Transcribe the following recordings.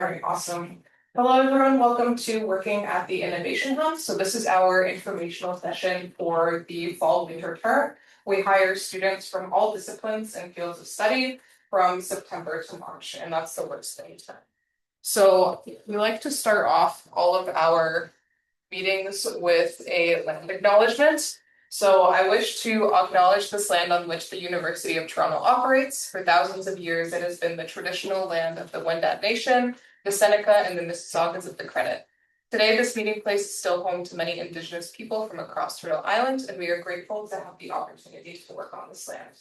All right, awesome. Hello, everyone. Welcome to Working at the Innovation Hub. So this is our informational session for the fall-winter term. We hire students from all disciplines and fields of study from September to March, and that's the work study term. So we like to start off all of our meetings with a land acknowledgement. So I wish to acknowledge this land on which the University of Toronto operates. For thousands of years, it has been the traditional land of the Wendat Nation, the Seneca, and the Mississaugas of the Credit. Today, this meeting place is still home to many Indigenous people from across Turtle Island, and we are grateful to have the opportunity to work on this land.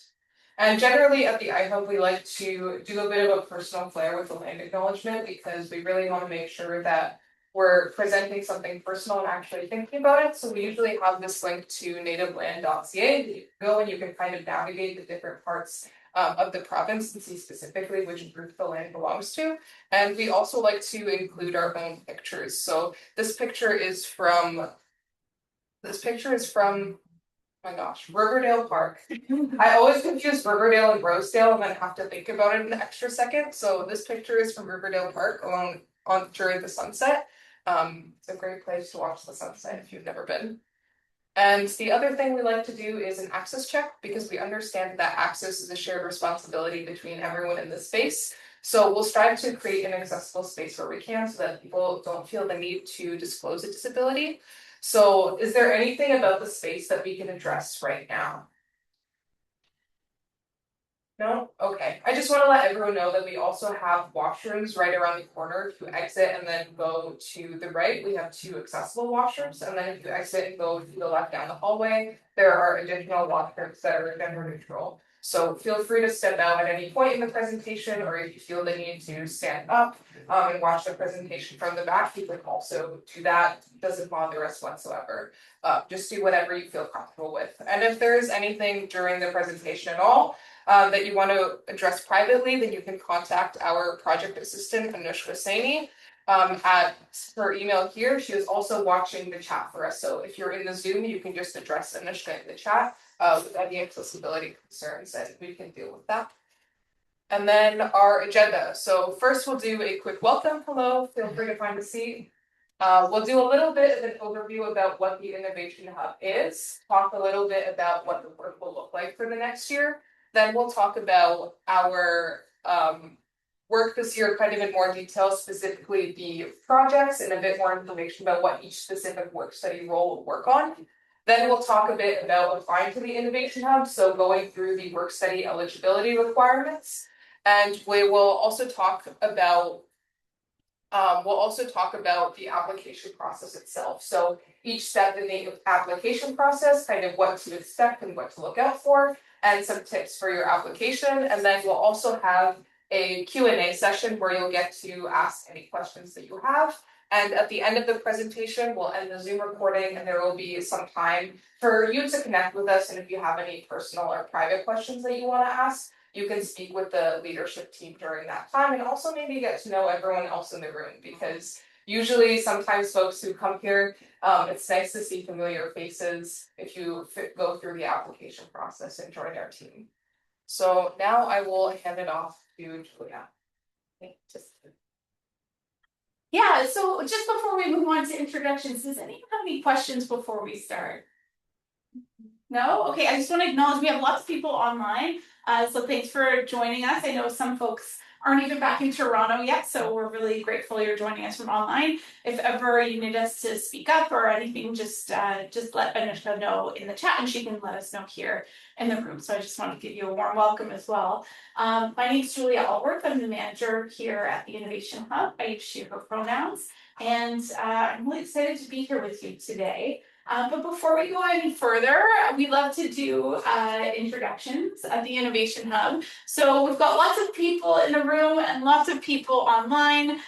And generally at the iHub, we like to do a bit of a personal flair with the land acknowledgement because we really want to make sure that we're presenting something personal and actually thinking about it. So we usually have this link to nativeland.ca. You can go and you can kind of navigate the different parts of the province and see specifically which group the land belongs to. And we also like to include our own pictures. So this picture is from, oh my gosh, Riverdale Park. I always confuse Riverdale and Rosedale and then have to think about it an extra second. So this picture is from Riverdale Park during the sunset. It's a great place to watch the sunset if you've never been. And the other thing we like to do is an access check because we understand that access is a shared responsibility between everyone in this space. So we'll strive to create an accessible space where we can so that people don't feel the need to disclose a disability. So is there anything about the space that we can address right now? No? Okay. I just want to let everyone know that we also have washrooms right around the corner. If you exit and then go to the right, we have 2 accessible washrooms. And then if you exit and go to the left down the hallway, there are additional washrooms that are gender neutral. So feel free to step out at any point in the presentation, or if you feel the need to stand up and watch the presentation from the back, you can also do that. It doesn't bother us whatsoever. Just do whatever you feel comfortable with. And if there is anything during the presentation at all, that you want to address privately, then you can contact our project assistant, Anushka Saini, at her email here. She is also watching the chat for us. So if you're in the Zoom, you can just address Anushka in the chat with any accessibility concerns, and we can deal with that. And then our agenda. So first we'll do a quick welcome. Hello, feel free to find a seat. We'll do a little bit of an overview about what the Innovation Hub is, talk a little bit about what the work will look like for the next year. Then we'll talk about our work this year kind of in more detail, specifically the projects and a bit more information about what each specific work study role will work on. Then we'll talk a bit about applying to the Innovation Hub, so going through the work study eligibility requirements. And we will also talk about the application process itself. So each step in the application process, kind of what to expect and what to look out for, and some tips for your application. And then we'll also have a Q&A session where you'll get to ask any questions that you have. And at the end of the presentation, we'll end the Zoom recording and there will be some time for you to connect with us. And if you have any personal or private questions that you want to ask, you can speak with the leadership team during that time and also maybe get to know everyone else in the room, because usually sometimes folks who come here, it's nice to see familiar faces if you go through the application process and join our team. So now I will hand it off to Julia. Yeah, so just before we move on to introductions, does anyone have any questions before we start? No? Okay, I just want to acknowledge we have lots of people online, so thanks for joining us. I know some folks aren't even back in Toronto yet, so we're really grateful you're joining us from online. If ever you need us to speak up or anything, just let Anushka know in the chat and she can let us know here in the room. So I just want to give you a warm welcome as well. My name is Julia Allworth. I'm the manager here at the Innovation Hub. I use she, her pronouns, and I'm really excited to be here with you today. But before we go any further, we love to do introductions at the Innovation Hub. So we've got lots of people in the room and lots of people online.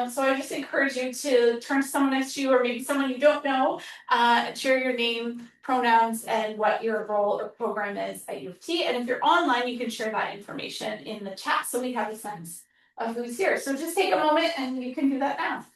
So I just encourage you to turn to someone next to you or maybe someone you don't know, and share your name, pronouns, and what your role or program is at U of T. And if you're online, you can share that information in the chat so we have a sense of who's here. So just take a moment and you can do that now.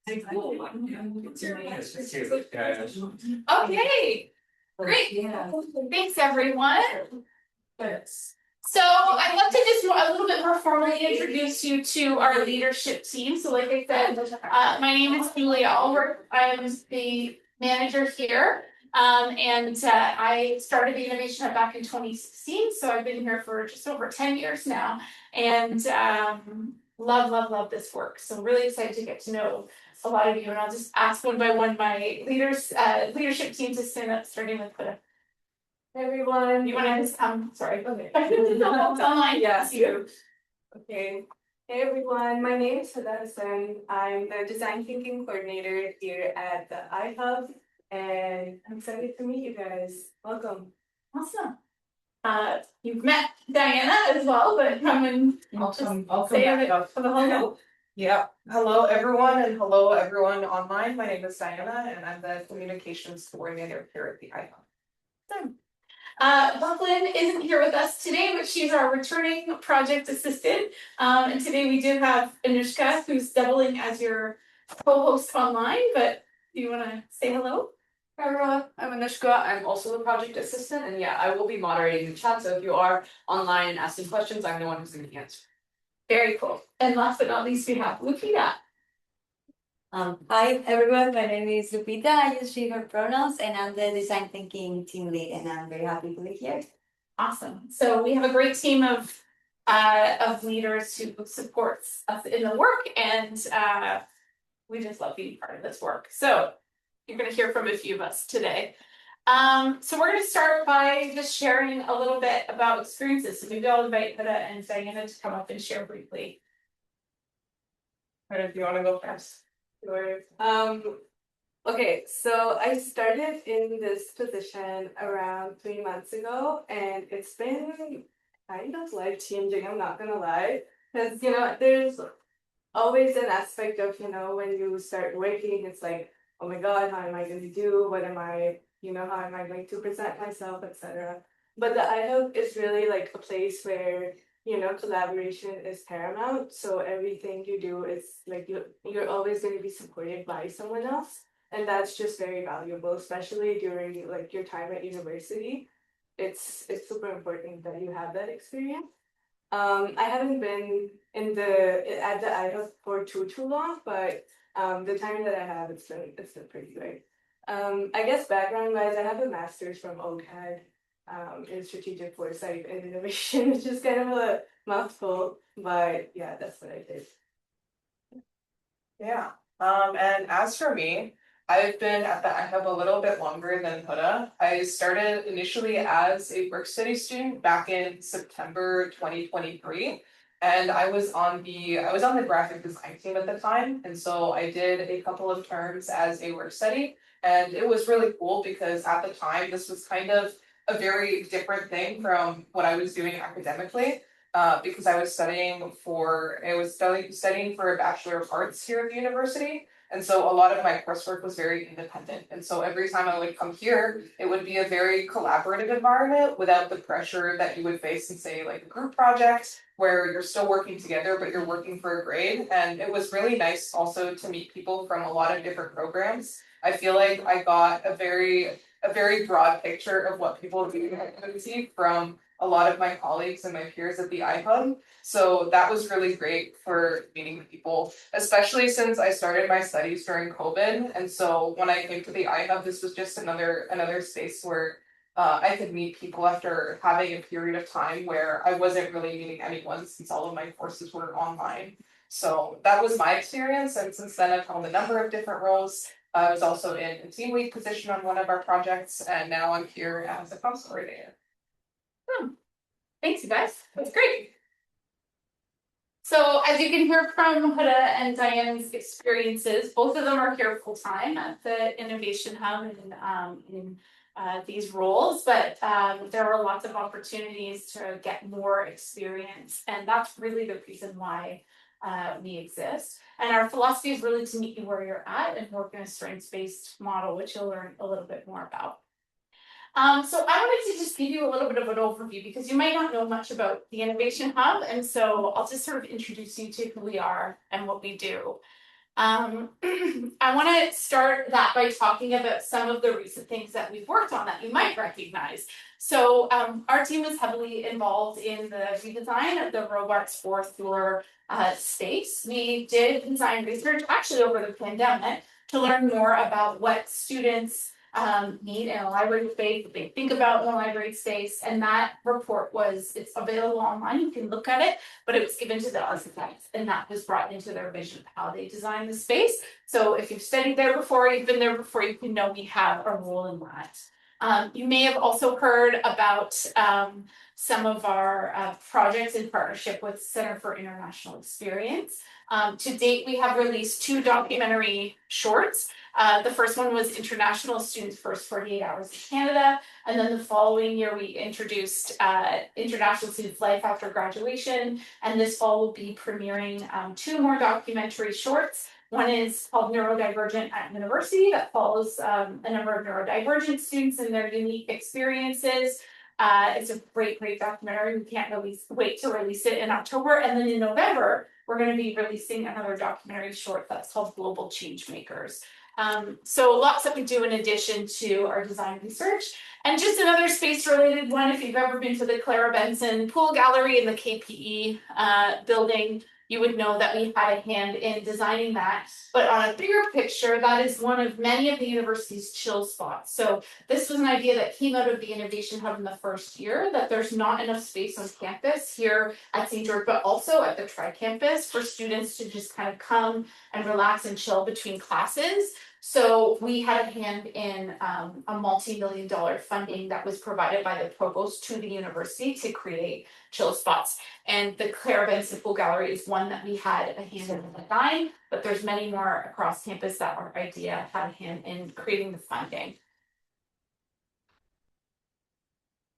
Okay, great. Thanks, everyone. So I'd love to just a little bit more formally introduce you to our leadership team. So like I said, my name is Julia Allworth. I'm the manager here. I started the Innovation Hub back in 2016. So I've been here for just over 10 years now and love this work. So really excited to get to know a lot of you. And I'll just ask one by one my leadership team to stand up, starting with Huda. Hey everyone. You want to just come? Sorry. Okay. It's online. Yes. You. Okay. Hey everyone. My name is Huda Hasan. I'm the design thinking coordinator here at the iHub, and I'm excited to meet you guys. Welcome. Awesome. You've met Diana as well, but come and I'll say come it back up. for the whole note. Yeah, hello everyone and hello everyone online. My name is Diana and I'm the communications coordinator here at the iHub. Buckland isn't here with us today, but she's our returning project assistant. And today we do have Anushka, who's doubling as your co-host online, but do you want to say hello? Hi everyone, I'm Anushka. I'm also the project assistant, and yeah, I will be moderating the chat. So if you are online and asking questions, I'm the one who's going to answer. Very cool. And last but not least, we have Lupita. Hi everyone, my name is Lupita. I use she, her pronouns, and I'm the design thinking team lead, and I'm very happy to be here. Awesome. So we have a great team of leaders who supports us in the work, and we just love being part of this work. So you're going to hear from a few of us today. So we're going to start by just sharing a little bit about experiences. So maybe I'll invite Huda and Diana to come up and share briefly. Huda, do you want to go first? Sure. Okay, so I started in this position around 3 months ago, and it's been kind of life changing, I'm not gonna lie. Because, there's always an aspect of, when you start working, it's like, oh my God, how am I going to do? What am I, how am I going to present myself, etc. But the iHub is really like a place where collaboration is paramount. So everything you do is like you're always going to be supported by someone else. And that's just very valuable, especially during like your time at university. It's super important that you have that experience. I haven't been at the iHub for too long, but the time that I have, it's been pretty great. I guess background wise, I have a master's from OCAD in strategic foresight and innovation, which is kind of a mouthful, but yeah, that's what I did. Yeah. And as for me, I've been at the iHub a little bit longer than Huda. I started initially as a work study student back in September 2023. And I was on the graphic design team at the time. And so I did a couple of terms as a work study. And it was really cool because at the time this was kind of a very different thing from what I was doing academically. Because I was studying for a Bachelor of Arts here at the university. And so a lot of my coursework was very independent. And so every time I would come here, it would be a very collaborative environment without the pressure that you would face in, say, like a group project where you're still working together, but you're working for a grade. And it was really nice also to meet people from a lot of different programs. I feel like I got a very broad picture of what people do at UNC from a lot of my colleagues and my peers at the iHub. So that was really great for meeting people, especially since I started my studies during COVID. And so when I came to the iHub, this was just another space where I could meet people after having a period of time where I wasn't really meeting anyone since all of my courses were online. So that was my experience, and since then I've held a number of different roles. I was also in a team lead position on one of our projects, and now I'm here as a council coordinator. Thanks, you guys. That's great. So as you can hear from Huda and Diane's experiences, both of them are here full time at the Innovation Hub and in these roles, but there are lots of opportunities to get more experience, and that's really the reason why we exist. And our philosophy is really to meet you where you're at and work in a strengths-based model, which you'll learn a little bit more about. So I wanted to just give you a little bit of an overview because you might not know much about the Innovation Hub, and so I'll just sort of introduce you to who we are and what we do. I want to start that by talking about some of the recent things that we've worked on that you might recognize. So our team is heavily involved in the redesign of the Robarts fourth floor space. We did design research actually over the pandemic to learn more about what students need in a library space, what they think about in a library space, and that report it's available online, you can look at it, but it was given to the architects, and that was brought into their vision of how they design the space. So if you've studied there before, you've been there before, you can know we have a role in that. You may have also heard about some of our projects in partnership with Center for International Experience. To date, we have released 2 documentary shorts. The first one was International Students' First 48 Hours in Canada, and then the following year we introduced International Students' Life After Graduation, and this fall we'll be premiering 2 more documentary shorts. One is called Neurodivergent at University, that follows a number of neurodivergent students and their unique experiences. It's a great documentary. We can't wait to release it in October, and then in November we're going to be releasing another documentary short that's called Global Changemakers. So lots that we do in addition to our design research. And just another space-related one, if you've ever been to the Clara Benson Pool Gallery in the KPE building, you would know that we had a hand in designing that. But on a bigger picture, that is one of many of the university's chill spots. So this was an idea that came out of the Innovation Hub in the first year, that there's not enough space on campus here at St. George, but also at the Tri-Campus for students to just kind of come and relax and chill between classes. So we had a hand in a multi-million-dollar funding that was provided by the provost to the university to create chill spots. And the Clara Benson Pool Gallery is one that we had a hand in the design, but there's many more across campus that our idea had a hand in creating the funding.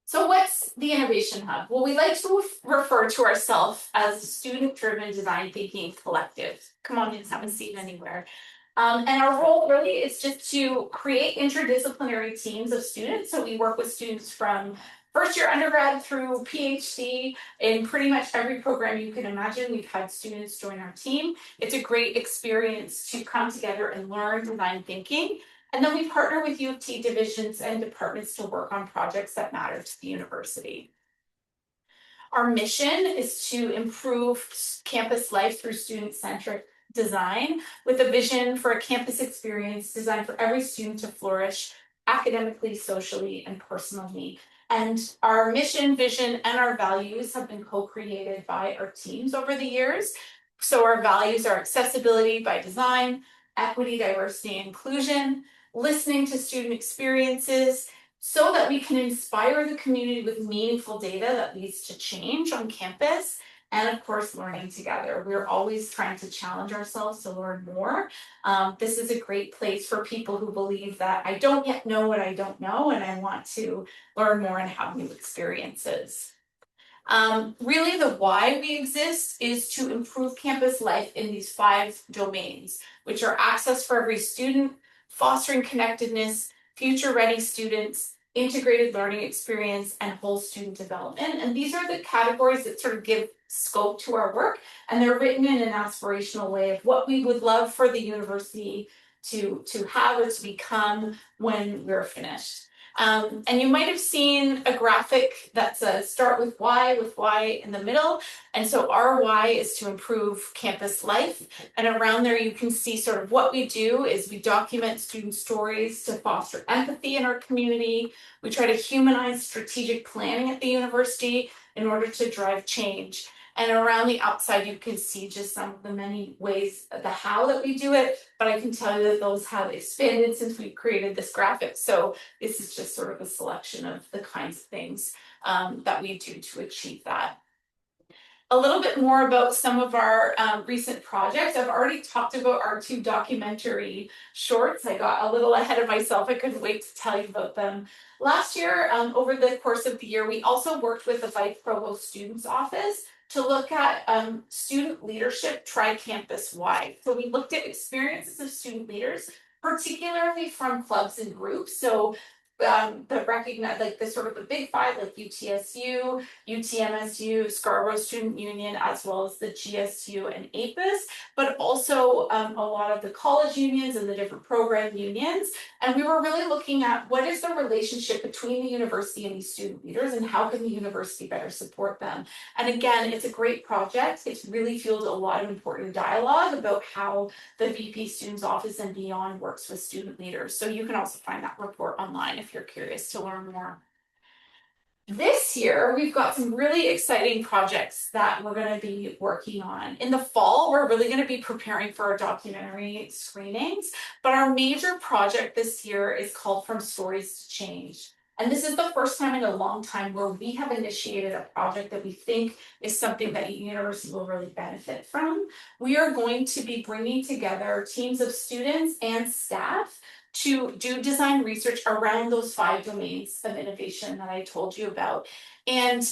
So what's the Innovation Hub? Well, we like to refer to ourselves as a student-driven design thinking collective. Come on in, haven't seen anywhere. And our role really is just to create interdisciplinary teams of students. So we work with students from first year undergrad through PhD in pretty much every program you can imagine. We've had students join our team. It's a great experience to come together and learn design thinking. And then we partner with U of T divisions and departments to work on projects that matter to the university. Our mission is to improve campus life through student-centric design with a vision for a campus experience designed for every student to flourish academically, socially, and personally. And our mission, vision, and our values have been co-created by our teams over the years. So our values are accessibility by design, equity, diversity, and inclusion, listening to student experiences, so that we can inspire the community with meaningful data that leads to change on campus, and of course, learning together. We're always trying to challenge ourselves to learn more. This is a great place for people who believe that I don't yet know what I don't know, and I want to learn more and have new experiences. Really, the why we exist is to improve campus life in these 5 domains, which are access for every student, fostering connectedness, future-ready students, integrated learning experience, and whole student development. And these are the categories that sort of give scope to our work, and they're written in an aspirational way of what we would love for the university to have or to become when we're finished. And you might have seen a graphic that says start with Y in the middle. And so our why is to improve campus life. And around there, you can see sort of what we do is we document student stories to foster empathy in our community. We try to humanize strategic planning at the university in order to drive change. And around the outside, you can see just some of the many ways, the how that we do it, but I can tell you that those have expanded since we created this graphic. So this is just sort of a selection of the kinds of things that we do to achieve that. A little bit more about some of our recent projects. I've already talked about our 2 documentary shorts. I got a little ahead of myself. I couldn't wait to tell you about them. Last year, over the course of the year, we also worked with the Vice Provost Students Office to look at student leadership tri-campus wide. So we looked at experiences of student leaders, particularly from clubs and groups. So the recognize like the sort of the big 5 like UTSU, UTMSU, Scarborough Student Union, as well as the GSU and APUS, but also a lot of the college unions and the different program unions. And we were really looking at what is the relationship between the university and these student leaders and how can the university better support them. And again, it's a great project. It's really fueled a lot of important dialogue about how the VP Students Office and beyond works with student leaders. So you can also find that report online if you're curious to learn more. This year, we've got some really exciting projects that we're going to be working on. In the fall, we're really going to be preparing for our documentary screenings, but our major project this year is called From Stories to Change. And this is the first time in a long time where we have initiated a project that we think is something that the university will really benefit from. We are going to be bringing together teams of students and staff to do design research around those 5 domains of innovation that I told you about. And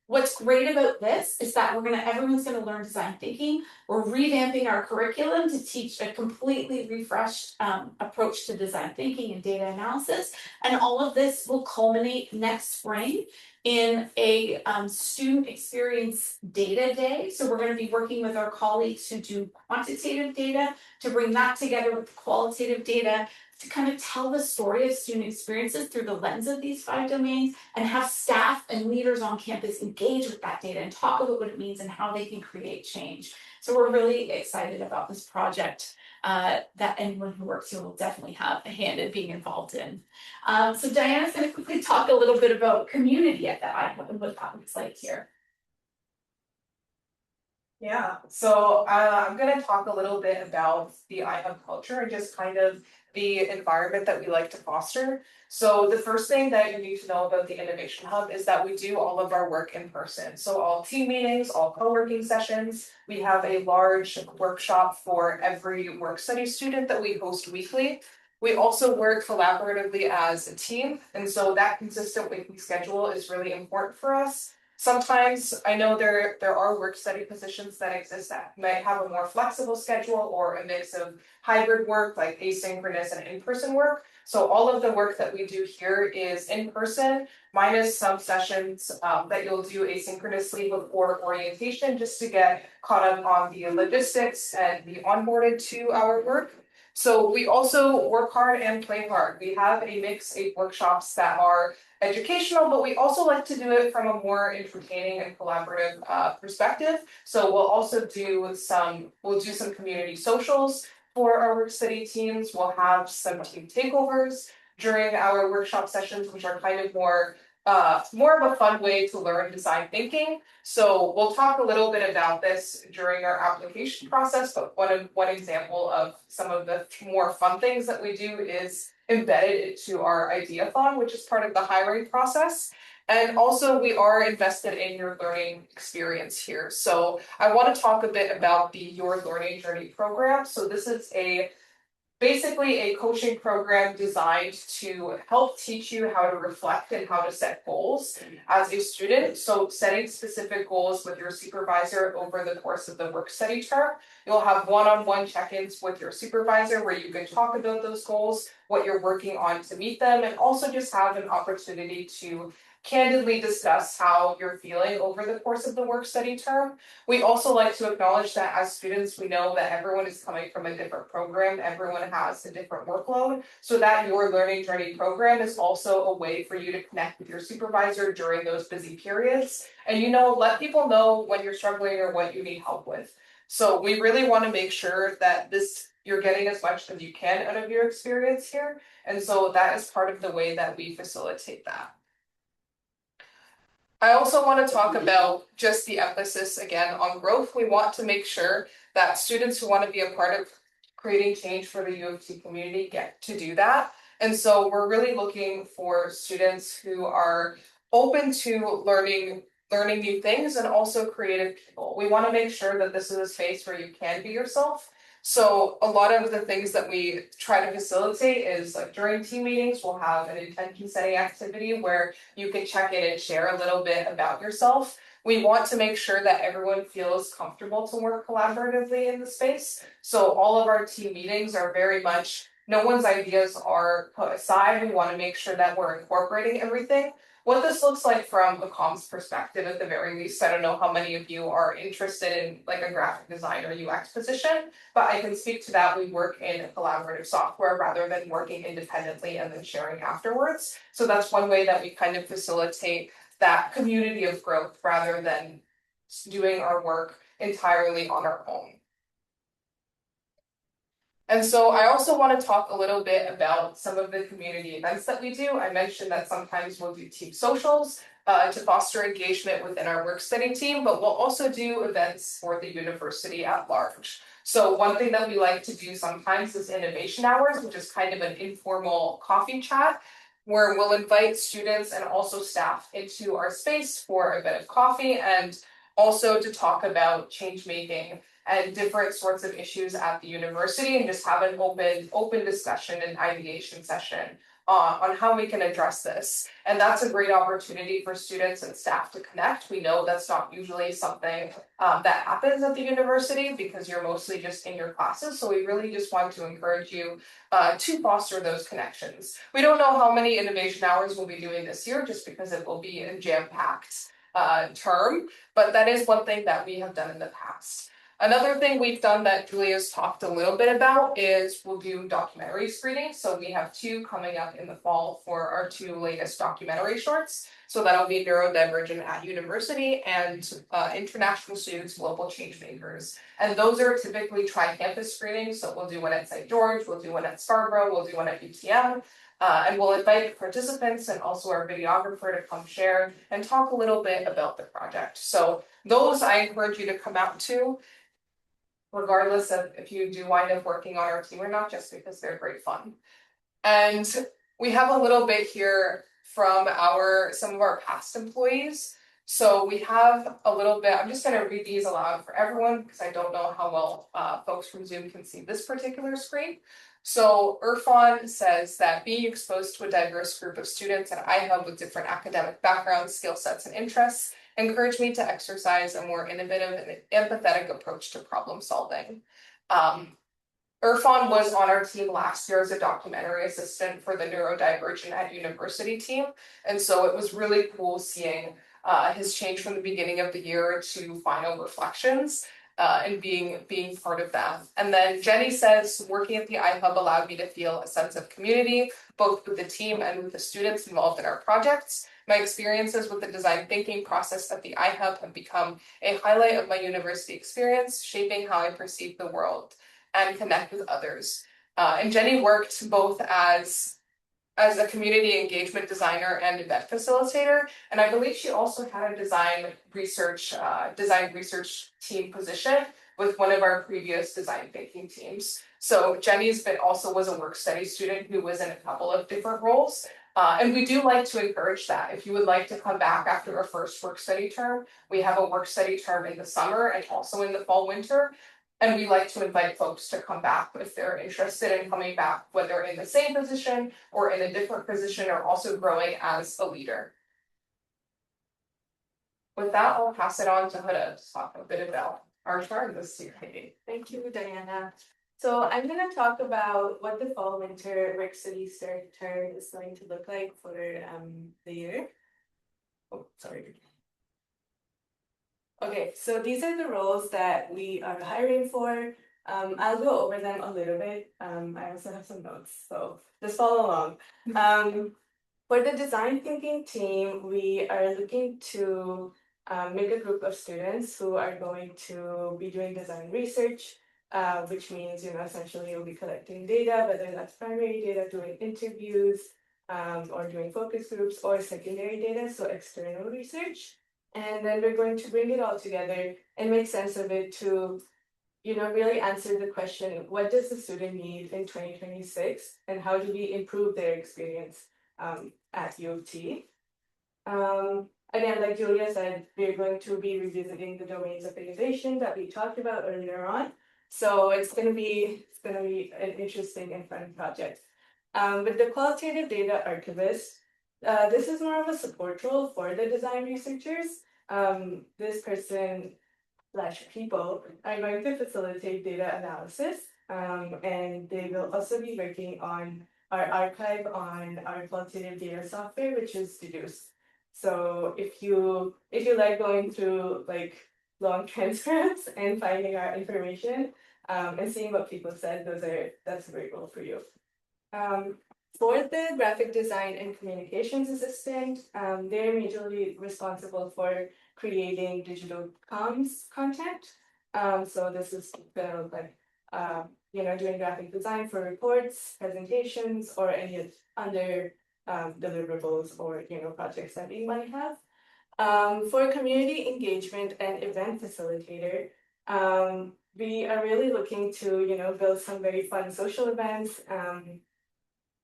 what's great about this is that everyone's gonna learn design thinking. We're revamping our curriculum to teach a completely refreshed approach to design thinking and data analysis. And all of this will culminate next spring in a student experience data day. So we're going to be working with our colleagues who do quantitative data to bring that together with the qualitative data to kind of tell the story of student experiences through the lens of these 5 domains and have staff and leaders on campus engage with that data and talk about what it means and how they can create change. So we're really excited about this project that anyone who works here will definitely have a hand in being involved in. So Diana's going to quickly talk a little bit about community at the iHub and what that looks like here. Yeah, so I'm going to talk a little bit about the iHub culture and just kind of the environment that we like to foster. So the first thing that you need to know about the Innovation Hub is that we do all of our work in person. So all team meetings, all co-working sessions, we have a large workshop for every work study student that we host weekly. We also work collaboratively as a team, and so that consistent weekly schedule is really important for us. Sometimes I know there are work study positions that exist that might have a more flexible schedule or a mix of hybrid work like asynchronous and in-person work. So all of the work that we do here is in person, minus some sessions that you'll do asynchronously before orientation just to get caught up on the logistics and be onboarded to our work. So we also work hard and play hard. We have a mix of workshops that are educational, but we also like to do it from a more entertaining and collaborative perspective. So we'll do some community socials for our work study teams. We'll have some team takeovers during our workshop sessions, which are kind of more of a fun way to learn design thinking. So we'll talk a little bit about this during our application process, but one example of some of the more fun things that we do is embedded into our Ideathon, which is part of the hiring process. And also we are invested in your learning experience here. So I want to talk a bit about the Your Learning Journey program. So this is basically a coaching program designed to help teach you how to reflect and how to set goals as a student. So setting specific goals with your supervisor over the course of the work study term. You'll have one-on-one check-ins with your supervisor where you can talk about those goals, what you're working on to meet them, and also just have an opportunity to candidly discuss how you're feeling over the course of the work study term. We also like to acknowledge that as students, we know that everyone is coming from a different program, everyone has a different workload, so that your learning journey program is also a way for you to connect with your supervisor during those busy periods. And let people know when you're struggling or what you need help with. So we really want to make sure that you're getting as much as you can out of your experience here. And so that is part of the way that we facilitate that. I also want to talk about just the emphasis again on growth. We want to make sure that students who want to be a part of creating change for the U of T community get to do that. And so we're really looking for students who are open to learning new things and also creative people. We want to make sure that this is a space where you can be yourself. So a lot of the things that we try to facilitate is like during team meetings, we'll have an intention setting activity where you can check in and share a little bit about yourself. We want to make sure that everyone feels comfortable to work collaboratively in the space. So all of our team meetings are very much, no one's ideas are put aside. We want to make sure that we're incorporating everything. What this looks like from a comms perspective, at the very least, I don't know how many of you are interested in like a graphic design or UX position, but I can speak to that. We work in collaborative software rather than working independently and then sharing afterwards. So that's one way that we kind of facilitate that community of growth rather than doing our work entirely on our own. And so I also want to talk a little bit about some of the community events that we do. I mentioned that sometimes we'll do team socials to foster engagement within our work study team, but we'll also do events for the university at large. So one thing that we like to do sometimes is innovation hours, which is kind of an informal coffee chat where we'll invite students and also staff into our space for a bit of coffee and also to talk about change making and different sorts of issues at the university and just have an open discussion and ideation session on how we can address this. And that's a great opportunity for students and staff to connect. We know that's not usually something that happens at the university because you're mostly just in your classes. So we really just want to encourage you to foster those connections. We don't know how many innovation hours we'll be doing this year just because it will be a jam-packed term, but that is one thing that we have done in the past. Another thing we've done that Julia's talked a little bit about is we'll do documentary screenings. So we have 2 coming up in the fall for our 2 latest documentary shorts. So that'll be Neurodivergent at University and International Students Global Changemakers. And those are typically tri-campus screenings. So we'll do one at St. George, we'll do one at Scarborough, we'll do one at UTM. And we'll invite participants and also our videographer to come share and talk a little bit about the project. So those I encourage you to come out to, regardless of if you do wind up working on our team or not, just because they're great fun. And we have a little bit here from some of our past employees. So we have a little bit, I'm just going to read these aloud for everyone because I don't know how well folks from Zoom can see this particular screen. So Irfan says that being exposed to a diverse group of students at iHub with different academic backgrounds, skill sets, and interests encouraged me to exercise a more innovative and empathetic approach to problem solving. Irfan was on our team last year as a documentary assistant for the Neurodivergent at University team, and so it was really cool seeing his change from the beginning of the year to final reflections and being part of that. And then Jenny says, working at the iHub allowed me to feel a sense of community, both with the team and with the students involved in our projects. My experiences with the design thinking process at the iHub have become a highlight of my university experience, shaping how I perceive the world and connect with others. And Jenny worked both as a community engagement designer and event facilitator, and I believe she also had a design research team position with one of our previous design thinking teams. So Jenny's also was a work study student who was in a couple of different roles. And we do like to encourage that. If you would like to come back after a first work study term, we have a work study term in the summer and also in the fall winter. And we like to invite folks to come back if they're interested in coming back, whether in the same position or in a different position or also growing as a leader. With that, I'll pass it on to Huda to talk a bit about our term this year. Thank you, Diana. So I'm going to talk about what the fall winter work study term is going to look like for the year. Oh, sorry. Okay, so these are the roles that we are hiring for. I'll go over them a little bit. I also have some notes, so just follow along. For the design thinking team, we are looking to make a group of students who are going to be doing design research, which means, essentially you'll be collecting data, whether that's primary data, doing interviews, or doing focus groups, or secondary data, so external research. And then we're going to bring it all together and make sense of it to, really answer the question, what does the student need in 2026 and how do we improve their experience at U of T? Again, like Julia said, we're going to be revisiting the domains of innovation that we talked about earlier on. So it's gonna be an interesting and fun project. With the qualitative data archivist, this is more of a support role for the design researchers. This person / people are going to facilitate data analysis, and they will also be working on our archive on our qualitative data software, which is Deduce. So if you like going through like long transcripts and finding our information, and seeing what people said, that's a great role for you. For the graphic design and communications assistant, they're majorly responsible for creating digital comms content. So this is gonna look like, doing graphic design for reports, presentations, or any other deliverables or projects that we might have. For community engagement and event facilitator, we are really looking to build some very fun social events,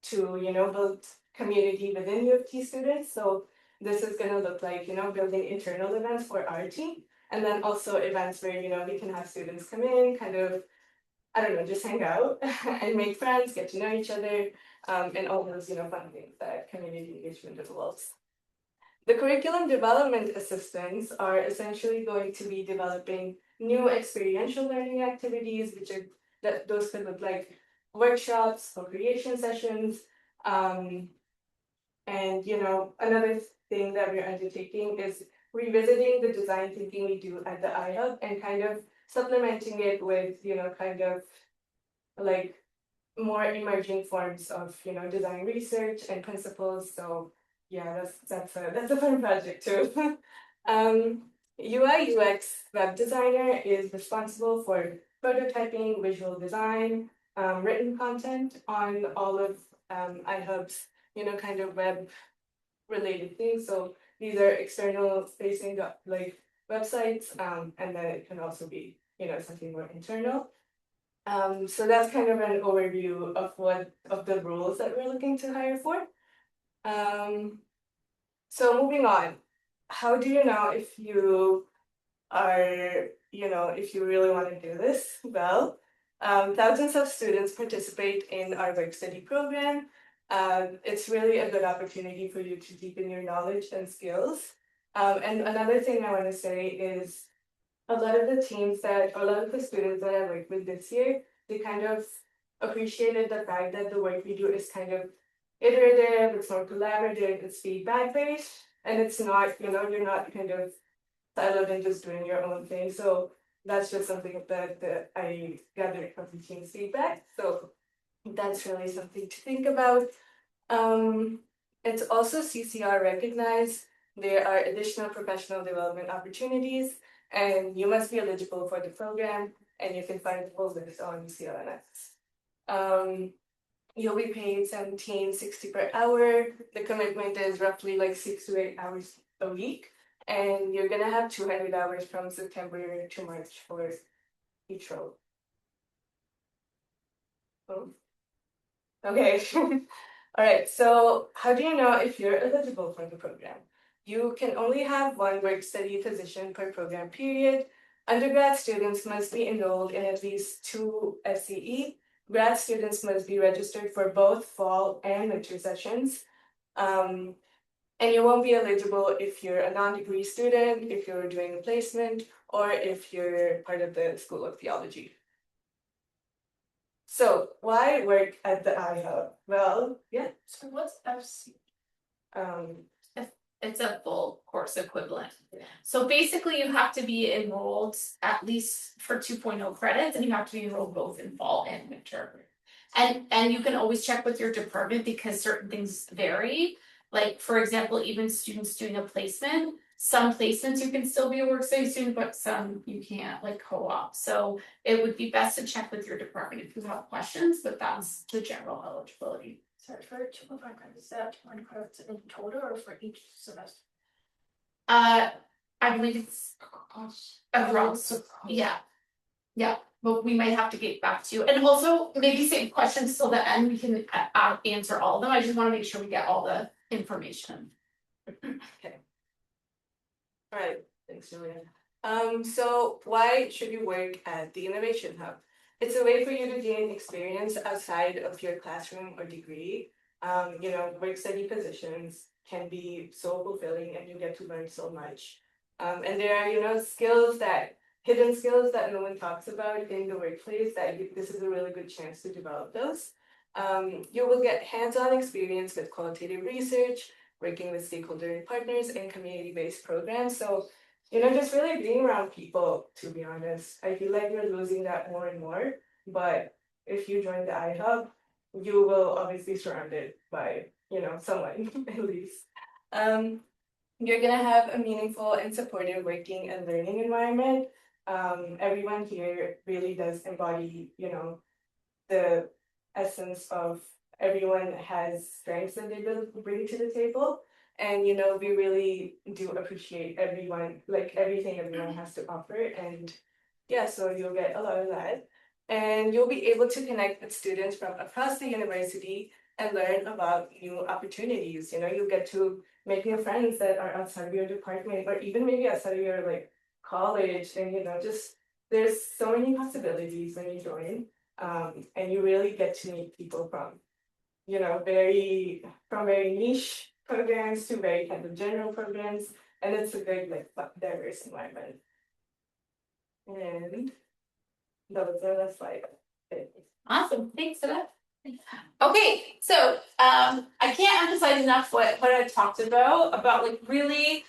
to build community within U of T students. So this is going to look like building internal events for our team, and then also events where we can have students come in, kind of, I don't know, just hang out and make friends, get to know each other, and all those fun things that community engagement involves. The curriculum development assistants are essentially going to be developing new experiential learning activities, those could look like workshops or creation sessions. And another thing that we're undertaking is revisiting the design thinking we do at the iHub and kind of supplementing it with kind of like more emerging forms of design research and principles. So yeah, that's a fun project too. UI UX web designer is responsible for prototyping, visual design, written content on all of iHub's kind of web related things. So these are external facing like websites, and then it can also be something more internal. So that's kind of an overview of the roles that we're looking to hire for. So moving on, how do you know if you are, if you really want to do this? Well, thousands of students participate in our work study program. It's really a good opportunity for you to deepen your knowledge and skills. And another thing I want to say is a lot of the students that I worked with this year, they kind of appreciated the fact that the work we do is kind of iterative, it's more collaborative, it's feedback based, and it's not, you're not kind of siloed and just doing your own thing. So that's just something that I gathered from the team's feedback. So that's really something to think about. It's also CCR recognized. There are additional professional development opportunities, and you must be eligible for the program, and you can find the full list on CLNS. You'll be paid $17.60 per hour. The commitment is roughly like 6 to 8 hours a week, and you're gonna have 200 hours from September to March for each role. Oh. Okay. All right, so how do you know if you're eligible for the program? You can only have one work study position per program period. Undergrad students must be enrolled in at least 2 SCE. Grad students must be registered for both fall and winter sessions. And you won't be eligible if you're a non-degree student, if you're doing a placement, or if you're part of the School of Theology. So why work at the iHub? Well, yeah. So what's FC? It's a full course equivalent. So basically you have to be enrolled at least for 2.0 credits, and you have to be enrolled both in fall and winter. And you can always check with your department because certain things vary. Like, for example, even students doing a placement, some placements you can still be a work study student, but some you can't, like co-op. So it would be best to check with your department if you have questions, but that's the general eligibility. Sorry, for 2.5 credits, is that 200 credits in total or for each semester? I believe it's across, yeah. Yeah, but we might have to get back to you, and also maybe save questions till the end, we can answer all of them, I just wanna make sure we get all the information. Alright, thanks, Julia. So why should you work at the Innovation Hub? It's a way for you to gain experience outside of your classroom or degree. Work study positions can be so fulfilling and you get to learn so much. And there are, hidden skills that no one talks about in the workplace this is a really good chance to develop those. You will get hands-on experience with qualitative research, working with stakeholder partners and community-based programs. So, just really being around people, to be honest. I feel like you're losing that more and more. But if you join the iHub, you will always be surrounded by, someone at least. You're gonna have a meaningful and supportive working and learning environment. Everyone here really does embody, the essence of everyone has strengths that they bring to the table. And we really do appreciate everyone, like everything everyone has to offer. And yeah, so you'll get a lot of that. And you'll be able to connect with students from across the university and learn about new opportunities. You'll get to make new friends that are outside of your department or even maybe outside of your college. And just there's so many possibilities when you join. And you really get to meet people from very niche programs to very kind of general programs, and it's a very diverse environment. And that was the slide. Awesome, thanks for that. Okay, so I can't emphasize enough what I talked about really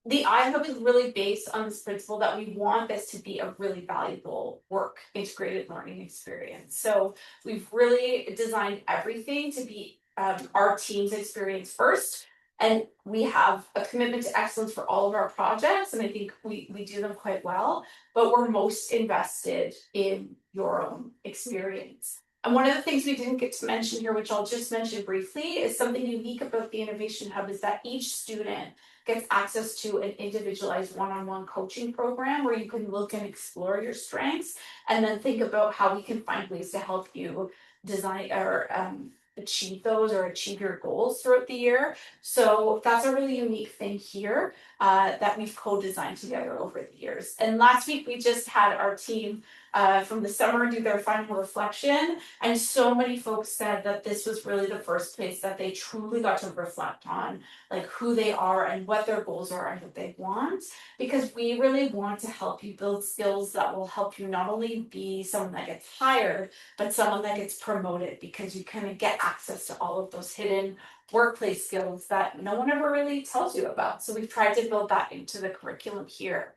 the iHub is really based on this principle that we want this to be a really valuable work integrated learning experience. So we've really designed everything to be our team's experience first. And we have a commitment to excellence for all of our projects, and I think we do them quite well, but we're most invested in your own experience. And one of the things we didn't get to mention here, which I'll just mention briefly, is something unique about the Innovation Hub is that each student gets access to an individualized one-on-one coaching program where you can look and explore your strengths and then think about how we can find ways to help you design or achieve those or achieve your goals throughout the year. So that's a really unique thing here that we've co-designed together over the years. And last week we just had our team from the summer do their final reflection, and so many folks said that this was really the first place that they truly got to reflect on who they are and what their goals are and what they want, because we really want to help you build skills that will help you not only be someone that gets hired, but someone that gets promoted, because you kind of get access to all of those hidden workplace skills that no one ever really tells you about. So we've tried to build that into the curriculum here.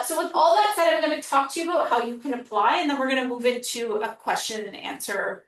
So with all that said, I'm going to talk to you about how you can apply, and then we're going to move into a question and answer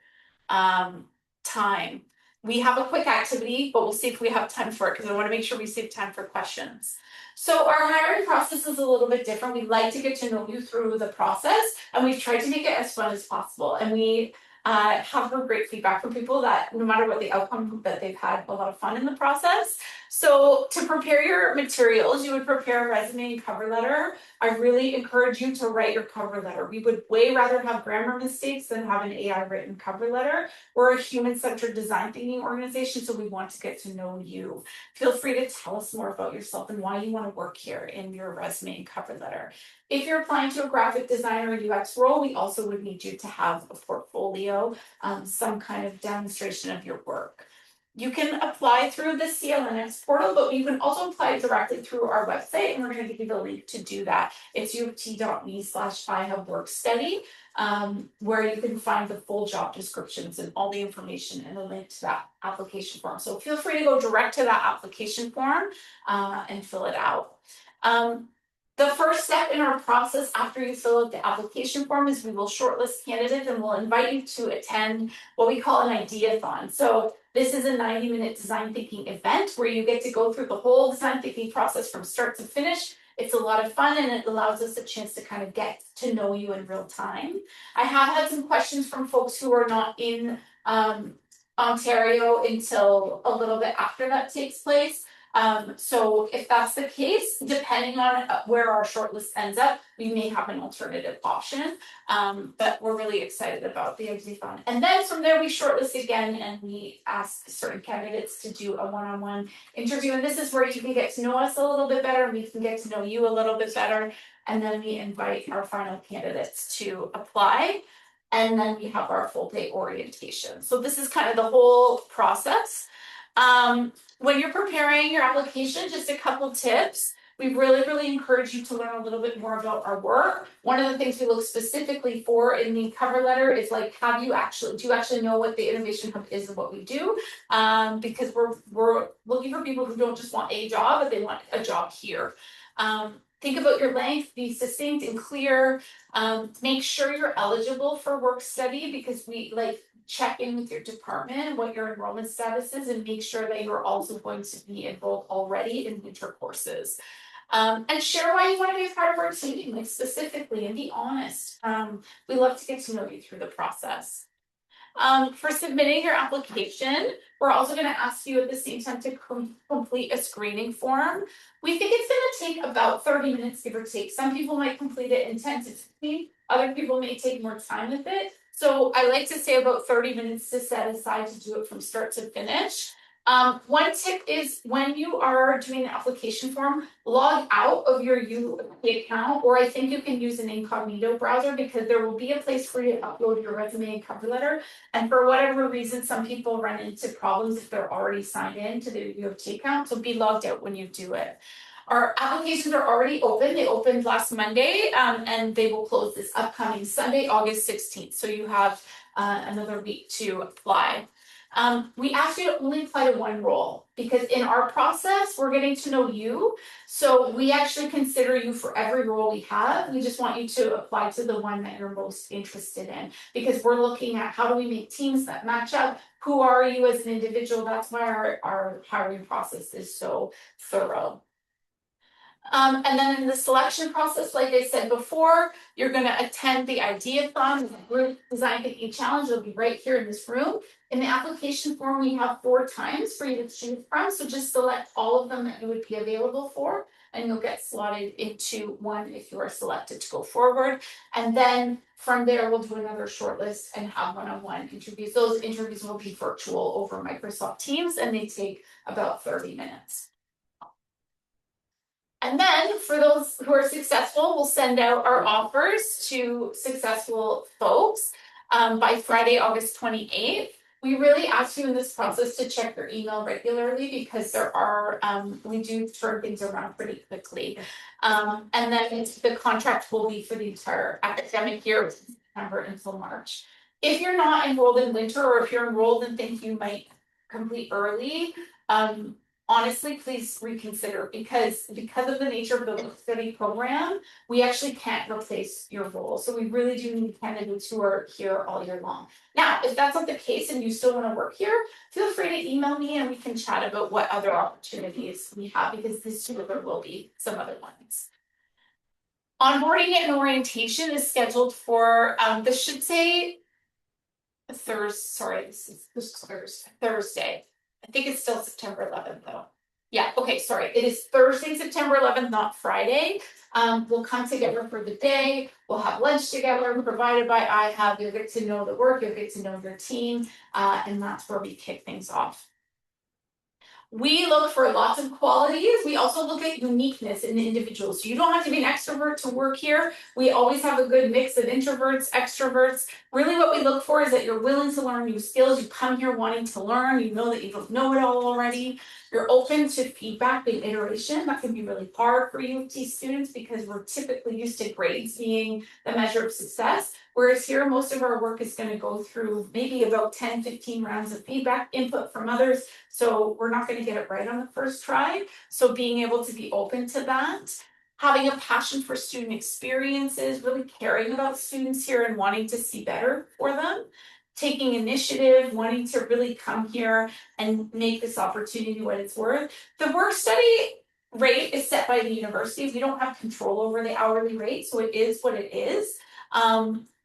time. We have a quick activity, but we'll see if we have time for it because I want to make sure we save time for questions. So our hiring process is a little bit different. We like to get to know you through the process, and we've tried to make it as fun as possible. And we have heard great feedback from people that no matter what the outcome, that they've had a lot of fun in the process. So to prepare your materials, you would prepare a resume and cover letter. I really encourage you to write your cover letter. We would way rather have grammar mistakes than have an AI written cover letter. We're a human-centered design thinking organization, so we want to get to know you. Feel free to tell us more about yourself and why you want to work here in your resume and cover letter. If you're applying to a graphic designer or UX role, we also would need you to have a portfolio, some kind of demonstration of your work. You can apply through the CLNS portal, but you can also apply directly through our website, and we're going to give you the link to do that. It's uft.me/iHaveWorkStudy, where you can find the full job descriptions and all the information and the link to that application form. So feel free to go direct to that application form and fill it out. The first step in our process after you fill out the application form is we will shortlist candidates and we'll invite you to attend what we call an ideathon. So this is a 90-minute design thinking event where you get to go through the whole design thinking process from start to finish. It's a lot of fun and it allows us a chance to kind of get to know you in real time. I have had some questions from folks who are not in Ontario until a little bit after that takes place. So if that's the case, depending on where our shortlist ends up, we may have an alternative option. But we're really excited about the ideathon. And then from there, we shortlist again and we ask certain candidates to do a one-on-one interview. And this is where you can get to know us a little bit better, and we can get to know you a little bit better. And then we invite our final candidates to apply. And then we have our full day orientation. So this is kind of the whole process. When you're preparing your application, just a couple tips. We really encourage you to learn a little bit more about our work. One of the things we look specifically for in the cover letter is like, do you actually know what the Innovation Hub is and what we do? Because we're looking for people who don't just want a job, but they want a job here. Think about your length, be succinct and clear. Make sure you're eligible for work study, because we check in with your department, what your enrollment status is, and make sure that you're also going to be enrolled already in winter courses. And share why you want to be a part of our team, specifically, and be honest. We love to get to know you through the process. For submitting your application, we're also going to ask you at the same time to complete a screening form. We think it's going to take about 30 minutes, give or take. Some people might complete it in 10 to 15. Other people may take more time with it. So I like to say about 30 minutes to set aside to do it from start to finish. One tip is when you are doing the application form, log out of your UFT account, or I think you can use an incognito browser, because there will be a place for you to upload your resume and cover letter. And for whatever reason, some people run into problems if they're already signed in to their UFT account. So be logged out when you do it. Our applications are already open. They opened last Monday, and they will close this upcoming Sunday, August 16th. So you have another week to apply. We ask you to only apply to one role, because in our process, we're getting to know you. So we actually consider you for every role we have. We just want you to apply to the one that you're most interested in, because we're looking at how do we make teams that match up? Who are you as an individual? That's why our hiring process is so thorough. And then in the selection process, like I said before, you're going to attend the Ideathon, the group design thinking challenge. It'll be right here in this room. In the application form, we have 4 times for you to choose from. So just select all of them that you would be available for, and you'll get slotted into one if you are selected to go forward. And then from there, we'll do another shortlist and have one-on-one interviews. Those interviews will be virtual over Microsoft Teams, and they take about 30 minutes. And then for those who are successful, we'll send out our offers to successful folks by Friday, August 28th. We really ask you in this process to check your email regularly, because there are, we do turn things around pretty quickly. And then the contract will be for the entire academic year, September until March. If you're not enrolled in winter, or if you're enrolled and think you might complete early, honestly, please reconsider, because of the nature of the work study program, we actually can't replace your role. So we really do need candidates who are here all year long. Now, if that's not the case and you still want to work here, feel free to email me and we can chat about what other opportunities we have, because this year there will be some other ones. Onboarding and orientation is scheduled for, this should say Thursday. I think it's still September 11th though. Yeah, okay, sorry. It is Thursday, September 11th, not Friday. We'll come together for the day. We'll have lunch together provided by iHub. You'll get to know the work, you'll get to know your team, and that's where we kick things off. We look for lots of qualities. We also look at uniqueness in the individual. So you don't have to be an extrovert to work here. We always have a good mix of introverts, extroverts. Really what we look for is that you're willing to learn new skills. You come here wanting to learn. You know that you don't know it all already. You're open to feedback and iteration. That can be really hard for U of T students because we're typically used to grades being the measure of success. Whereas here, most of our work is going to go through maybe about 10, 15 rounds of feedback, input from others. So we're not going to get it right on the first try. So being able to be open to that, having a passion for student experiences, really caring about students here and wanting to see better for them, taking initiative, wanting to really come here and make this opportunity what it's worth. The work study rate is set by the university. We don't have control over the hourly rate, so it is what it is.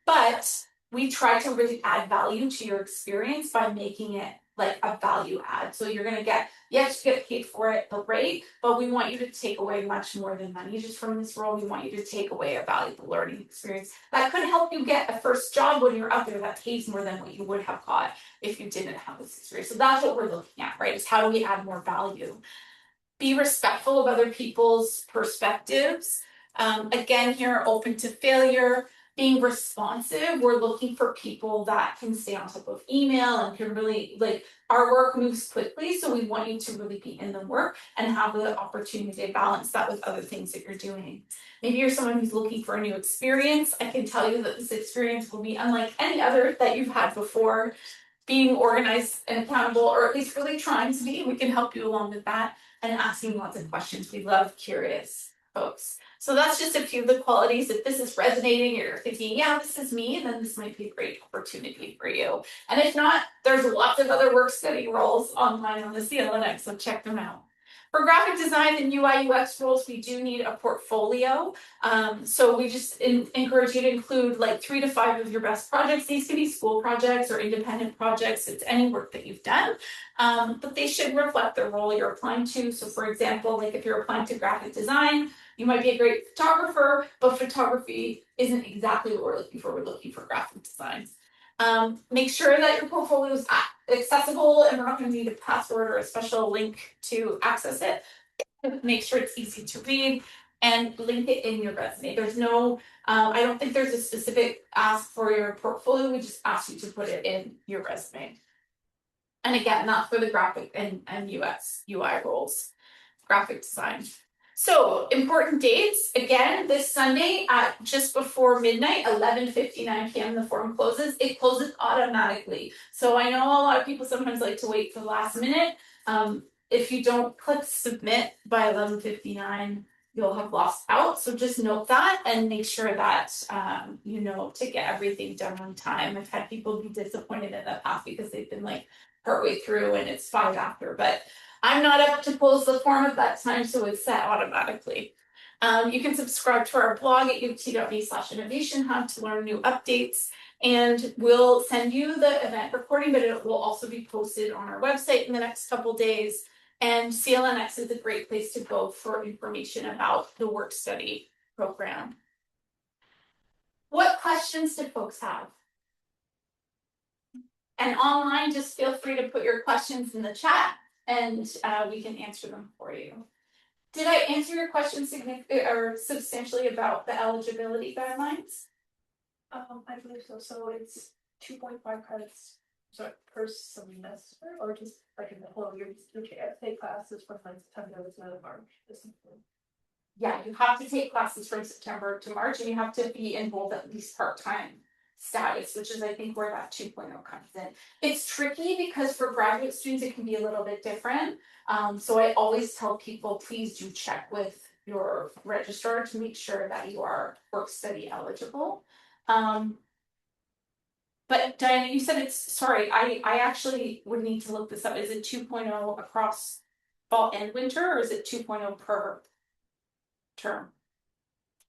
But we try to really add value to your experience by making it like a value add. So you're gonna get, yes, you get paid for it, the rate, but we want you to take away much more than money just from this role. We want you to take away a valuable learning experience that could help you get a first job when you're out there that pays more than what you would have got if you didn't have this experience. So that's what we're looking at, right? Is how do we add more value? Be respectful of other people's perspectives. Again, here, open to failure. Being responsive, we're looking for people that can stay on top of email and can really, like, our work moves quickly, so we want you to really be in the work and have the opportunity to balance that with other things that you're doing. Maybe you're someone who's looking for a new experience. I can tell you that this experience will be unlike any other that you've had before. Being organized and accountable, or at least really trying to be, we can help you along with that, and asking lots of questions. We love curious folks. So that's just a few of the qualities. If this is resonating, you're thinking, yeah, this is me, then this might be a great opportunity for you. And if not, there's lots of other work study roles online on the CLNX, so check them out. For graphic design and UI UX roles, we do need a portfolio. So we just encourage you to include like 3 to 5 of your best projects. These can be school projects or independent projects. It's any work that you've done, but they should reflect the role you're applying to. So for example, like if you're applying to graphic design, you might be a great photographer, but photography isn't exactly what we're looking for. We're looking for graphic design. Make sure that your portfolio is accessible, and we're not going to need a password or a special link to access it. Make sure it's easy to read and link it in your resume. There's no, I don't think there's a specific ask for your portfolio. We just ask you to put it in your resume. And again, not for the graphic and UX, UI roles, graphic design. So important dates, again, this Sunday at just before midnight, 11:59 p.m. the form closes. It closes automatically. So I know a lot of people sometimes like to wait for the last minute. If you don't click submit by 11:59, you'll have lost out. So just note that and make sure that you know to get everything done on time. I've had people be disappointed in the past because they've been like partway through and it's 5 after, but I'm not up to close the form at that time, so it's set automatically. You can subscribe to our blog at uft.me/innovation hub to learn new updates, and we'll send you the event recording, but it will also be posted on our website in the next couple days. And CLNX is a great place to go for information about the work study program. What questions do folks have? And online, just feel free to put your questions in the chat, and we can answer them for you. Did I answer your question substantially about the eligibility guidelines? I believe so. So it's 2.5 credits per semester, or just like in the whole year, you take classes from like September to March. Yeah, you have to take classes from September to March, and you have to be enrolled at least part-time status, which is I think where that 2.0 comes in. It's tricky because for graduate students it can be a little bit different. So I always tell people, please do check with your registrar to make sure that you are work study eligible. But Diana, you said it's, sorry, I actually would need to look this up. Is it 2.0 across fall and winter, or is it 2.0 per term?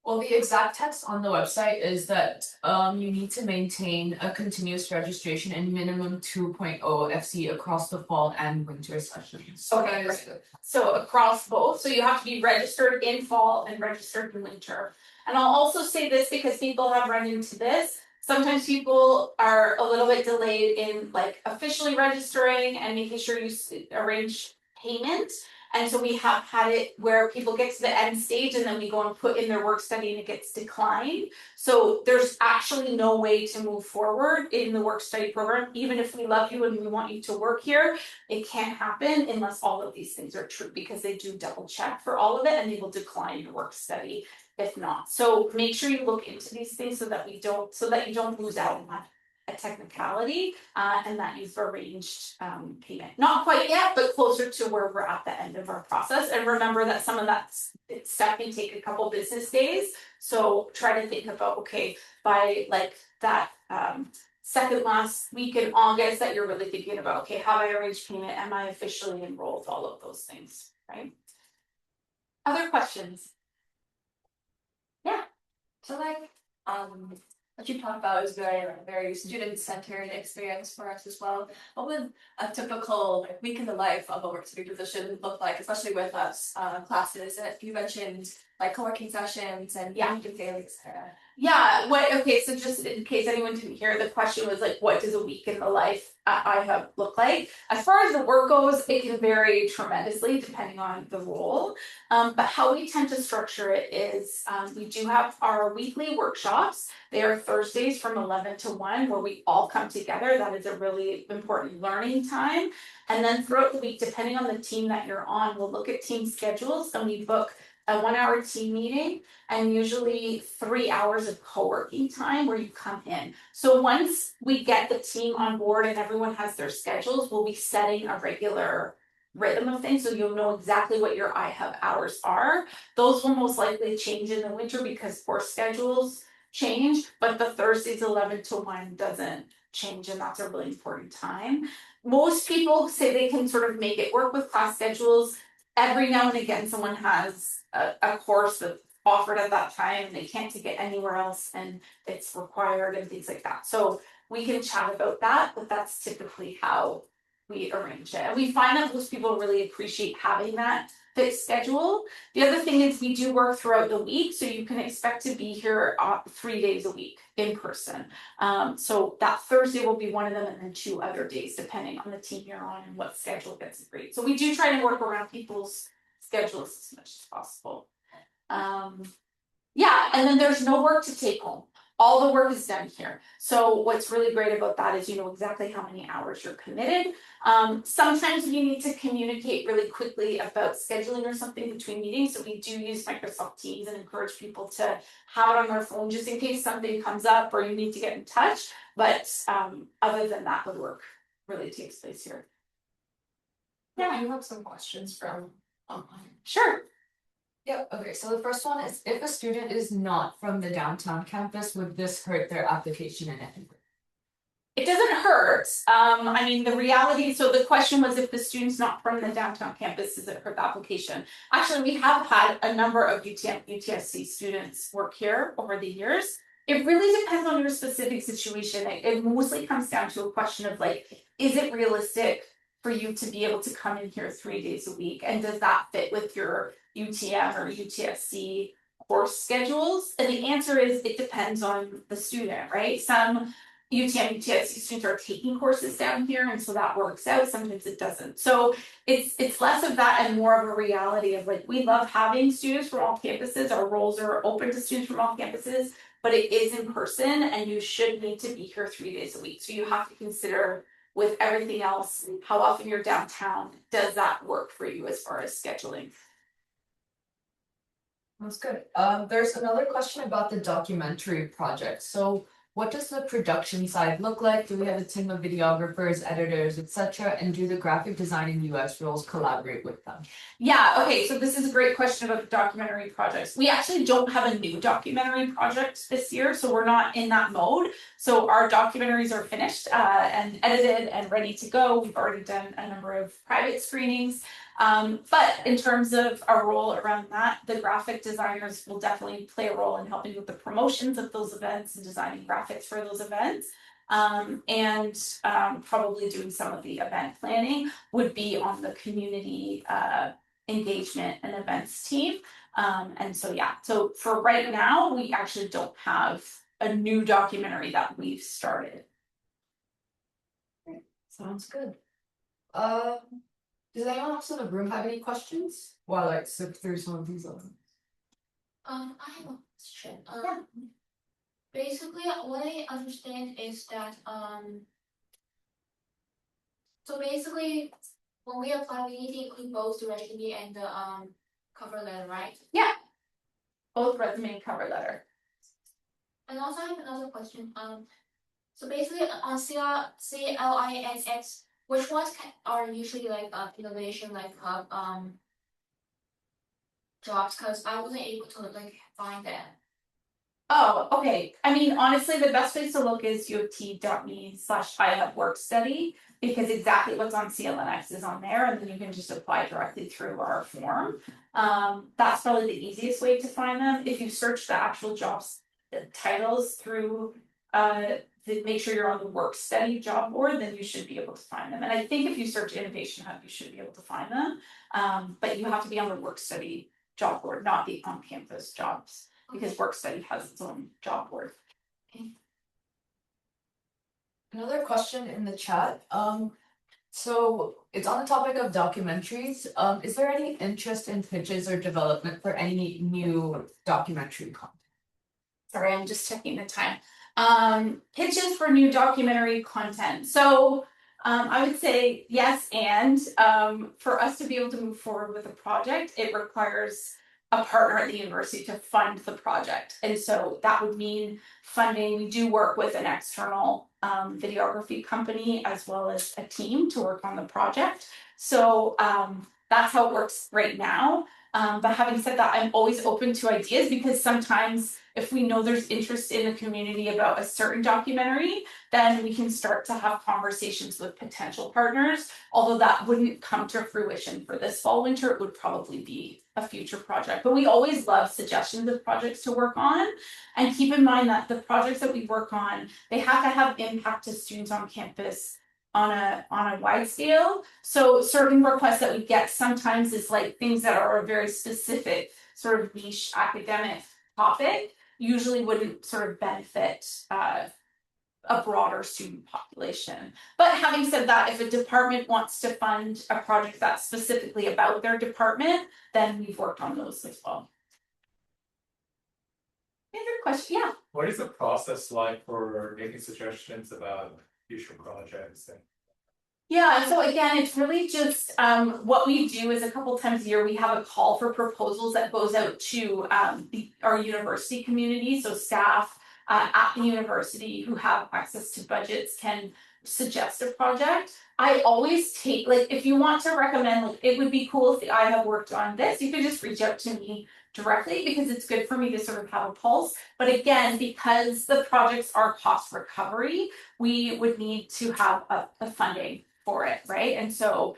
Well, the exact text on the website is that you need to maintain a continuous registration and minimum 2.0 FC across the fall and winter sessions. Okay, right. So across both, so you have to be registered in fall and registered in winter. And I'll also say this because people have run into this. Sometimes people are a little bit delayed in like officially registering and making sure you arrange payment. And so we have had it where people get to the end stage and then we go and put in their work study and it gets declined. So there's actually no way to move forward in the work study program. Even if we love you and we want you to work here, it can't happen unless all of these things are true, because they do double check for all of it and they will decline your work study if not. So make sure you look into these things so that you don't lose out on a technicality, and that you've arranged payment. Not quite yet, but closer to where we're at the end of our process. And remember that some of that stuff can take a couple business days. So try to think about, okay, by like that second last week in August that you're really thinking about, okay, have I arranged payment? Am I officially enrolled? All of those things, right? Other questions? Yeah. So like, what you talked about is very student-centered experience for us as well. What would a typical week in the life of a work study position look like, especially with us classes? And you mentioned like co-working sessions and dailies. Okay, so just in case anyone didn't hear, the question was like, what does a week in the life at IHUB look like? As far as the work goes, it can vary tremendously depending on the role. But how we tend to structure it is we do have our weekly workshops. They are Thursdays from 11 to 1 where we all come together. That is a really important learning time. And then throughout the week, depending on the team that you're on, we'll look at team schedules and we book a 1-hour team meeting and usually 3 hours of co-working time where you come in. So once we get the team on board and everyone has their schedules, we'll be setting a regular rhythm of things so you'll know exactly what your iHub hours are. Those will most likely change in the winter because course schedules change, but the Thursdays 11 to 1 doesn't change, and that's a really important time. Most people say they can sort of make it work with class schedules. Every now and again someone has a course that's offered at that time and they can't take it anywhere else and it's required and things like that. So we can chat about that, but that's typically how we arrange it. And we find that most people really appreciate having that fixed schedule. The other thing is we do work throughout the week, so you can expect to be here 3 days a week in person. So that Thursday will be one of them and then 2 other days depending on the team you're on and what schedule gets agreed. So we do try to work around people's schedules as much as possible. And then there's no work to take home. All the work is done here. So what's really great about that is you know exactly how many hours you're committed. Sometimes we need to communicate really quickly about scheduling or something between meetings. So we do use Microsoft Teams and encourage people to have it on their phone just in case something comes up or you need to get in touch. But other than that, the work really takes place here. Yeah, you have some questions from online. Sure. Yep, okay, so the first one is, if a student is not from the downtown campus, would this hurt their application in any way? It doesn't hurt. I mean, the reality, so the question was if the student's not from the downtown campus, does it hurt the application? Actually, we have had a number of UTSC students work here over the years. It really depends on your specific situation. It mostly comes down to a question of like, is it realistic for you to be able to come in here 3 days a week? And does that fit with your UTM or UTSC course schedules? And the answer is it depends on the student, right? Some UTM, UTSC students are taking courses down here, and so that works out. Sometimes it doesn't. So it's less of that and more of a reality of like, we love having students from all campuses. Our roles are open to students from all campuses, but it is in person and you should need to be here 3 days a week. So you have to consider with everything else, how often you're downtown, does that work for you as far as scheduling? That's good. There's another question about the documentary project. So what does the production side look like? Do we have a team of videographers, editors, etc.? And do the graphic design and UX roles collaborate with them? Yeah, okay, so this is a great question about the documentary projects. We actually don't have a new documentary project this year, so we're not in that mode. So our documentaries are finished and edited and ready to go. We've already done a number of private screenings. But in terms of our role around that, the graphic designers will definitely play a role in helping with the promotions of those events and designing graphics for those events. Probably doing some of the event planning would be on the community engagement and events team. So for right now, we actually don't have a new documentary that we've started. Sounds good. Does anyone else in the room have any questions? While I sift through some of these items. I have a question. Basically, what I understand is that so basically, when we apply, we need to include both the resume and the cover letter, right? Yeah. Both resume and cover letter. And also, I have another question. So basically, on CLINX, which ones are usually like innovation, like jobs? Because I wasn't able to like find that. Oh, okay. I mean, honestly, the best place to look is uoft.me/iHaveWorkStudy because exactly what's on CLNX is on there, and then you can just apply directly through our form. That's probably the easiest way to find them. If you search the actual jobs titles through make sure you're on the work study job board, then you should be able to find them. And I think if you search Innovation Hub, you should be able to find them. But you have to be on the work study job board, not the on-campus jobs. Because work study has its own job board. Another question in the chat. So it's on the topic of documentaries. Is there any interest in pitches or development for any new documentary content? Sorry, I'm just checking the time. Pitches for new documentary content. So I would say yes, and for us to be able to move forward with a project, it requires a partner at the university to fund the project. And so that would mean funding. We do work with an external videography company as well as a team to work on the project. So that's how it works right now. But having said that, I'm always open to ideas because sometimes if we know there's interest in the community about a certain documentary, then we can start to have conversations with potential partners. Although that wouldn't come to fruition for this fall winter, it would probably be a future project. But we always love suggestions of projects to work on. And keep in mind that the projects that we work on, they have to have impact to students on campus on a wide scale. So certain requests that we get sometimes is like things that are a very specific sort of niche academic topic, usually wouldn't sort of benefit a broader student population. But having said that, if a department wants to fund a project that's specifically about their department, then we've worked on those as well. Any other question? Yeah. What is the process like for making suggestions about future projects? Yeah, so again, it's really just what we do is a couple times a year we have a call for proposals that goes out to our university community. So staff at the university who have access to budgets can suggest a project. I always take, like, if you want to recommend, like, it would be cool if I have worked on this, you could just reach out to me directly because it's good for me to sort of have a pulse. But again, because the projects are cost recovery, we would need to have a funding for it, right? And so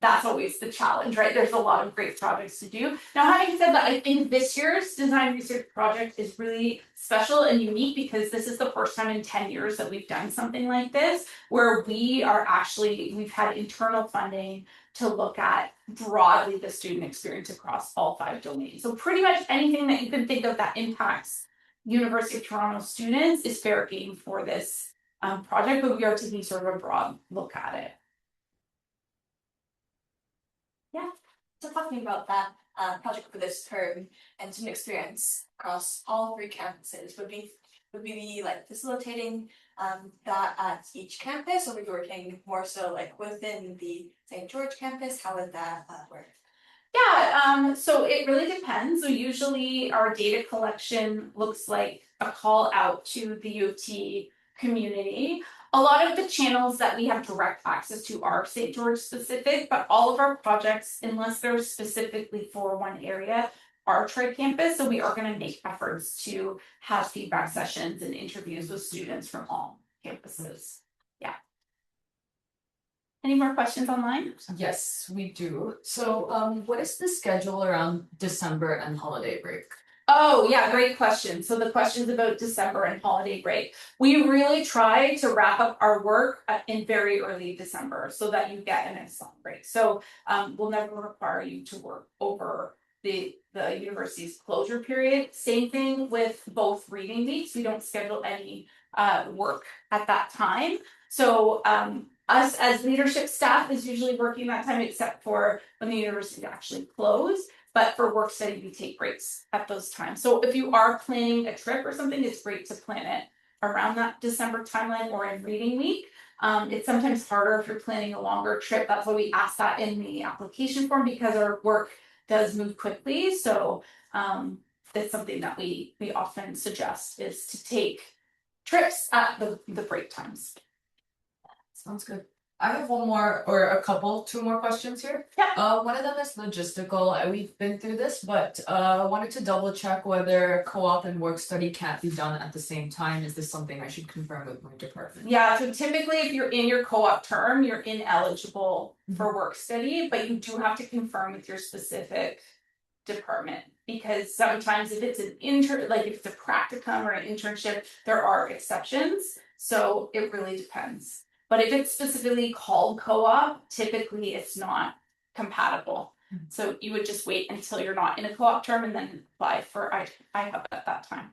that's always the challenge, right? There's a lot of great projects to do. Now, having said that, I think this year's design research project is really special and unique because this is the first time in 10 years that we've done something like this, where we've had internal funding to look at broadly the student experience across all 5 domains. So pretty much anything that you can think of that impacts University of Toronto students is fair game for this project, but we are taking sort of a broad look at it. Yeah, so talking about that project for this term and student experience across all 3 campuses, would be like facilitating that at each campus, or would be working more so like within the St. George campus? How would that work? Yeah, so it really depends. So usually our data collection looks like a call out to the U of T community. A lot of the channels that we have direct access to are St. George specific, but all of our projects, unless they're specifically for one area, are tri-campus. So we are going to make efforts to have feedback sessions and interviews with students from all campuses. Yeah. Any more questions online? Yes, we do. So what is the schedule around December and holiday break? Oh, yeah, great question. So the question's about December and holiday break. We really try to wrap up our work in very early December so that you get an excellent break. So we'll never require you to work over the university's closure period. Same thing with both reading weeks. We don't schedule any work at that time. So us as leadership staff is usually working that time, except for when the university actually closed. But for work study, we take breaks at those times. So if you are planning a trip or something, it's great to plan it around that December timeline or in reading week. It's sometimes harder if you're planning a longer trip. That's why we ask that in the application form, because our work does move quickly. So it's something that we often suggest is to take trips at the break times. Sounds good. I have one more or a couple, two more questions here. Yeah. One of them is logistical. We've been through this, but wanted to double check whether co-op and work study can't be done at the same time. Is this something I should confirm with my department? Yeah, so typically if you're in your co-op term, you're ineligible for work study, but you do have to confirm with your specific department, because sometimes if it's an like if it's a practicum or an internship, there are exceptions. So it really depends. But if it's specifically called co-op, typically it's not compatible. So you would just wait until you're not in a co-op term and then apply for IHUB at that time.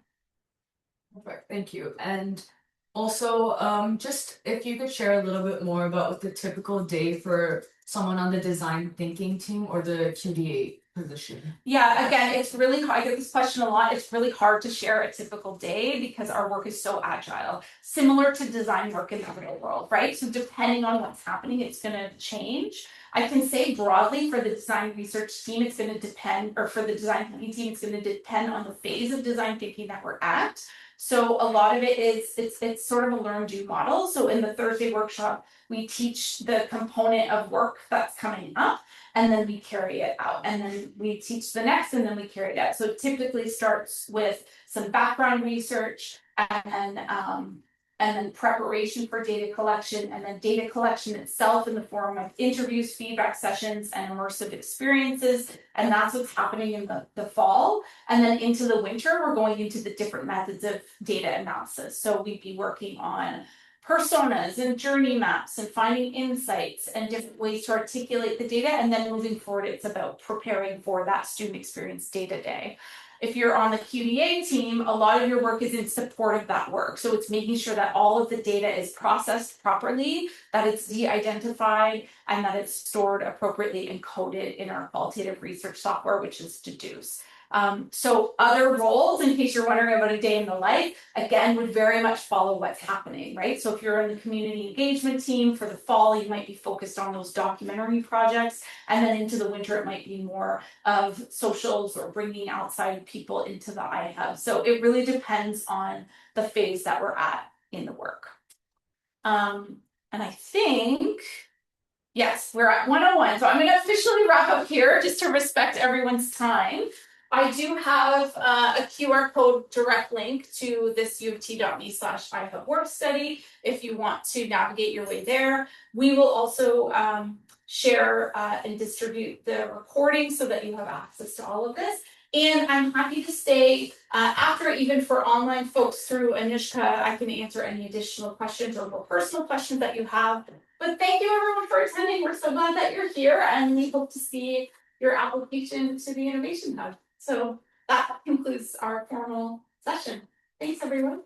Perfect, thank you. And also, just if you could share a little bit more about what the typical day for someone on the design thinking team or the QDA position. Yeah, again, it's really hard. I get this question a lot. It's really hard to share a typical day because our work is so agile, similar to design work in the real world, right? So depending on what's happening, it's going to change. I can say broadly for the design research team, it's going to depend, or for the design thinking team, it's going to depend on the phase of design thinking that we're at. So a lot of it is, it's sort of a learn do model. So in the Thursday workshop, we teach the component of work that's coming up, and then we carry it out, and then we teach the next, and then we carry it out. So it typically starts with some background research, and then preparation for data collection, and then data collection itself in the form of interviews, feedback sessions, and immersive experiences. And that's what's happening in the fall. And then into the winter, we're going into the different methods of data analysis. So we'd be working on personas and journey maps and finding insights and different ways to articulate the data. And then moving forward, it's about preparing for that student experience day to day. If you're on the QDA team, a lot of your work is in support of that work. So it's making sure that all of the data is processed properly, that it's de-identified, and that it's stored appropriately and coded in our qualitative research software, which is Deduce. So other roles, in case you're wondering about a day in the life, again, would very much follow what's happening, right? So if you're in the community engagement team for the fall, you might be focused on those documentary projects. And then into the winter, it might be more of socials or bringing outside people into the iHub. So it really depends on the phase that we're at in the work. And I think, yes, we're at 101. So I'm going to officially wrap up here just to respect everyone's time. I do have a QR code direct link to this uoft.me/iHub work study if you want to navigate your way there. We will also share and distribute the recording so that you have access to all of this. And I'm happy to stay after, even for online folks through Anushka. I can answer any additional questions or more personal questions that you have. But thank you everyone for attending. We're so glad that you're here, and we hope to see your application to the Innovation Hub. So that concludes our formal session. Thanks, everyone.